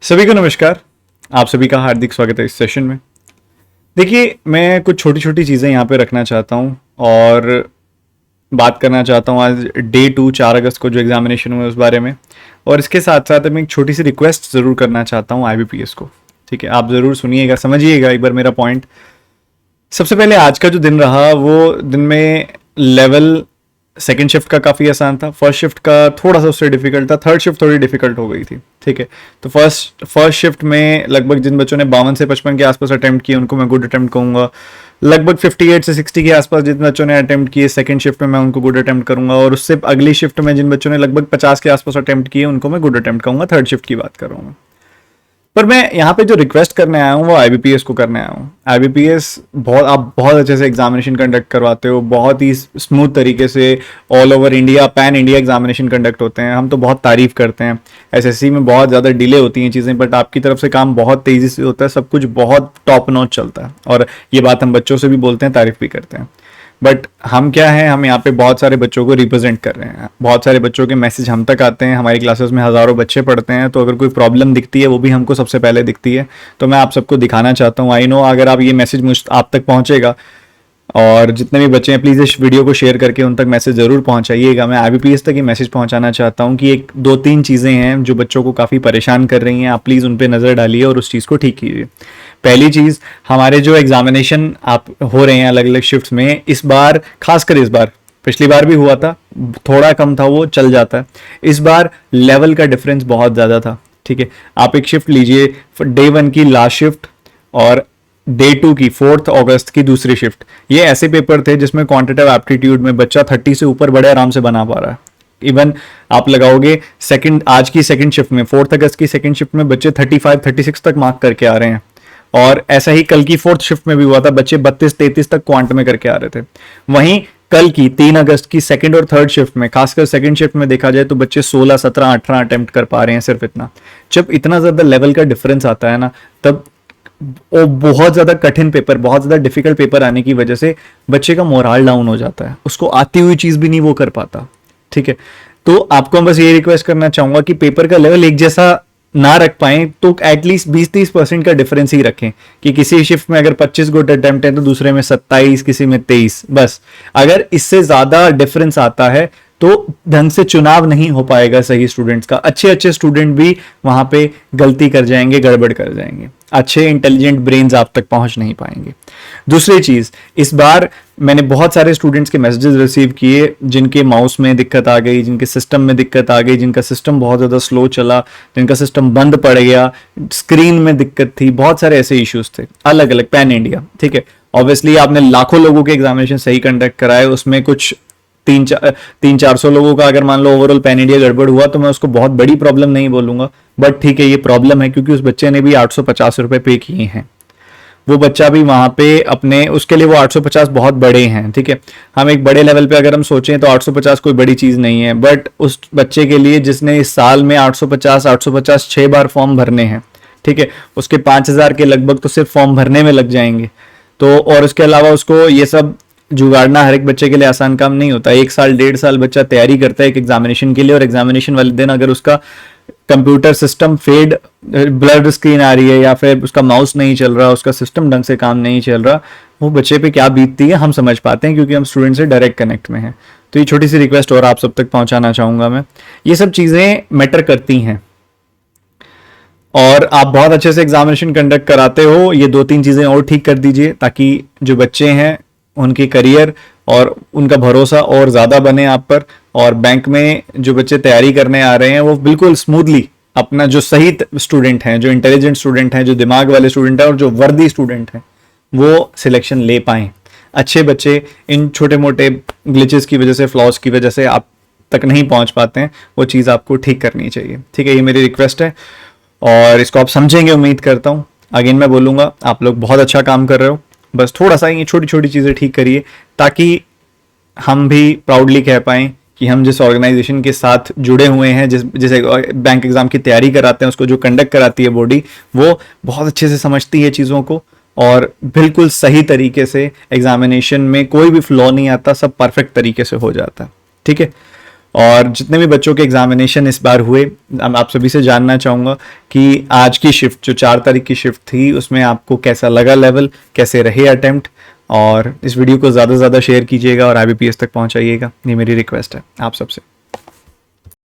सभी को नमस्कार। आप सभी का हार्दिक स्वागत है इस सेशन में। देखिए, मैं कुछ छोटी छोटी चीज़ें यहाँ पे रखना चाहता हूँ और बात करना चाहता हूँ आज डे 2 4 अगस्त को जो एग्जामिनेशन हुए उस बारे में। और इसके साथ साथ मैं एक छोटी सी रिक्वेस्ट ज़रूर करना चाहता हूँ IBPS को। ठीक है, आप ज़रूर सुनिएगा, समझिएगा एक बार मेरा पॉइंट। सबसे पहले आज का जो दिन रहा वो दिन में लेवल सेकेंड शिफ्ट का काफ़ी आसान था, फर्स्ट शिफ्ट का थोड़ा सा उससे डिफिकल्ट था, थर्ड शिफ्ट थोड़ी डिफिकल्ट हो गई थी। ठीक है, तो फर्स्ट शिफ्ट में लगभग जिन बच्चों ने 52 से 55 के आसपास अटेम्प्ट किए उनको मैं गुड अटेम्प्ट कहूँगा। लगभग 58 से 60 के आसपास जिन बच्चों ने अटेम्प्ट किए सेकंड शिफ्ट में मैं उनको गुड अटेम्प्ट करूंगा, और उससे अगली शिफ्ट में जिन बच्चों ने लगभग 50 के आसपास अटेम्प्ट किए उनको मैं गुड अटेम्प्ट कहूंगा। थर्ड शिफ्ट की बात कर रहा हूँ। पर मैं यहाँ पे जो रिक्वेस्ट करने आया हूँ वो IBPS को करने आया हूँ। IBPS आप बहुत अच्छे से एग्जामिनेशन कंडक्ट करवाते हो, बहुत ही स्मूथ तरीके से all over India, pan India examination conduct होते हैं। हम तो बहुत तारीफ करते हैं। SSC में बहुत ज़्यादा डिले होती हैं चीज़ें, बट आपकी तरफ से काम बहुत तेज़ी से होता है, सब कुछ बहुत टॉप नॉच चलता है। और ये बात हम बच्चों से भी बोलते हैं, तारीफ भी करते हैं। बट हम क्या है, हम यहाँ पे बहुत सारे बच्चों को रिप्रेजेंट कर रहे हैं। बहुत सारे बच्चों के मैसेज हम तक आते हैं, हमारी क्लासेस में हज़ारों बच्चे पढ़ते हैं, तो अगर कोई प्रॉब्लम दिखती है वो भी हमको सबसे पहले दिखती है। तो मैं आप सबको दिखाना चाहता हूँ। आई नो अगर आप ये मैसेज आप तक पहुँचेगा, और जितने भी बच्चे हैं प्लीज़ इस वीडियो को शेयर करके उन तक मैसेज ज़रूर पहुंचाइएगा। मैं IBPS तक ये मैसेज पहुंचाना चाहता हूं कि एक दो तीन चीज़ें हैं जो बच्चों को काफ़ी परेशान कर रही हैं, आप प्लीज़ उन पर नज़र डालिए और उस चीज़ को ठीक कीजिए। पहली चीज़, हमारे जो एग्जामिनेशन आप हो रहे हैं अलग अलग शिफ्ट्स में, इस बार खासकर इस बार, पिछली बार भी हुआ था, थोड़ा कम था वो चल जाता है, इस बार लेवल का डिफरेंस बहुत ज़्यादा था। ठीक है, आप एक शिफ्ट लीजिए, डे 1 की लास्ट शिफ्ट और डे 2 की 4 अगस्त की दूसरी शिफ्ट, ये ऐसे पेपर थे जिसमें क्वांटिटेटिव एप्टीट्यूड में बच्चा 30 से ऊपर बड़े आराम से बना पा रहा है। इवन आप लगाओगे आज की सेकंड शिफ्ट में, 4 अगस्त की सेकंड शिफ्ट में बच्चे 35 36 तक मार्क करके आ रहे हैं। और ऐसा ही कल की 4th शिफ्ट में भी हुआ था, बच्चे 32 33 तक क्वांट में करके आ रहे थे। वहीं कल की 3 अगस्त की सेकंड और थर्ड शिफ्ट में, खासकर सेकंड शिफ्ट में देखा जाए तो बच्चे 16 17 18 अटेम्प्ट कर पा रहे हैं, सिर्फ इतना। जब इतना ज्यादा लेवल का डिफरेंस आता है ना, तब वो बहुत ज्यादा कठिन पेपर, बहुत ज्यादा डिफिकल्ट पेपर आने की वजह से बच्चे का मोराल डाउन हो जाता है, उसको आती हुई चीज भी नहीं वो कर पाता। ठीक है, तो आपको बस ये रिक्वेस्ट करना चाहूंगा कि पेपर का लेवल एक जैसा ना रख पाए तो एटलीस्ट 20-30% का डिफरेंस ही रखें, कि किसी शिफ्ट में अगर 25 गुड अटेम्प्ट है तो दूसरे में 27, किसी में 23। बस अगर इससे ज्यादा डिफरेंस आता है तो ढंग से चुनाव नहीं हो पाएगा सही स्टूडेंट्स का। अच्छे अच्छे स्टूडेंट भी वहां पे गलती कर जाएंगे, गड़बड़ कर जाएंगे, अच्छे इंटेलिजेंट ब्रेन्स आप तक पहुंच नहीं पाएंगे। दूसरी चीज, इस बार मैंने बहुत सारे स्टूडेंट्स के मैसेजेस रिसीव किए जिनके माउस में दिक्कत आ गई, जिनके सिस्टम में दिक्कत आ गई, जिनका सिस्टम बहुत ज़्यादा स्लो चला, जिनका सिस्टम बंद पड़ गया, स्क्रीन में दिक्कत थी, बहुत सारे ऐसे इश्यूज थे अलग अलग पैन इंडिया। ठीक है, ऑब्वियसली आपने लाखों लोगों के एग्जामिनेशन सही कंडक्ट कराए, उसमें कुछ 300-400 लोगों का अगर मान लो ओवरऑल पैन इंडिया गड़बड़ हुआ तो मैं उसको बहुत बड़ी प्रॉब्लम नहीं बोलूंगा, बट ठीक है ये प्रॉब्लम है क्योंकि उस बच्चे ने भी 850 रुपए पे किए हैं। वो बच्चा भी वहां पे अपने, उसके लिए वो 850 बहुत बड़े हैं। ठीक है, हम एक बड़े लेवल पे अगर हम सोचें तो 850 कोई बड़ी चीज नहीं है, बट उस बच्चे के लिए जिसने इस साल में 850 6 बार फॉर्म भरने हैं, ठीक है, उसके 5000 के लगभग तो सिर्फ फॉर्म भरने में लग जाएंगे। तो और उसके अलावा उसको ये सब जुगाड़ना हर एक बच्चे के लिए आसान काम नहीं होता। 1 साल 1.5 साल बच्चा तैयारी करता है एक एग्जामिनेशन के लिए, और एग्जामिनेशन वाले दिन अगर उसका computer system fade, blur screen आ रही है, या फिर उसका माउस नहीं चल रहा, उसका सिस्टम ढंग से काम नहीं चल रहा, वो बच्चे पे क्या बीतती है हम समझ पाते हैं क्योंकि हम स्टूडेंट से डायरेक्ट कनेक्ट में हैं। तो ये छोटी सी रिक्वेस्ट और आप सब तक पहुंचाना चाहूंगा मैं। ये सब चीजें मैटर करती हैं और आप बहुत अच्छे से एग्जामिनेशन कंडक्ट कराते हो। ये 2-3 चीजें और ठीक कर दीजिए ताकि जो बच्चे हैं उनके करियर और उनका भरोसा और ज़्यादा बने आप पर, और बैंक में जो बच्चे तैयारी करने आ रहे हैं वो बिल्कुल स्मूथली अपना, जो सही स्टूडेंट हैं, जो इंटेलिजेंट स्टूडेंट हैं, जो दिमाग वाले स्टूडेंट हैं और जो वर्दी स्टूडेंट हैं, वो सिलेक्शन ले पाएँ। अच्छे बच्चे इन छोटे मोटे ग्लिचेस की वजह से, फ्लॉज की वजह से आप तक नहीं पहुंच पाते हैं, वो चीज़ आपको ठीक करनी चाहिए। ठीक है, ये मेरी रिक्वेस्ट है और इसको आप समझेंगे उम्मीद करता हूँ। अगेन मैं बोलूँगा, आप लोग बहुत अच्छा काम कर रहे हो, बस थोड़ा सा ये छोटी छोटी चीज़ें ठीक करिए ताकि हम भी प्राउडली कह पाएँ कि हम जिस ऑर्गेनाइजेशन के साथ जुड़े हुए हैं, जिस बैंक एग्ज़ाम की तैयारी कराते हैं, उसको जो कंडक्ट कराती है बॉडी, वो बहुत अच्छे से समझती है चीज़ों को और बिल्कुल सही तरीके से एग्जामिनेशन में कोई भी फ्लॉ नहीं आता, सब परफेक्ट तरीके से हो जाता है। ठीक है, और जितने भी बच्चों के एग्जामिनेशन इस बार हुए, आप सभी से जानना चाहूँगा कि आज की शिफ्ट जो 4 तारीख की शिफ्ट थी उसमें आपको कैसा लगा लेवल, कैसे रहे अटेम्प्ट, और इस वीडियो को ज़्यादा से ज़्यादा शेयर कीजिएगा और IBPS तक पहुँचाइएगा, ये मेरी रिक्वेस्ट है आप सबसे।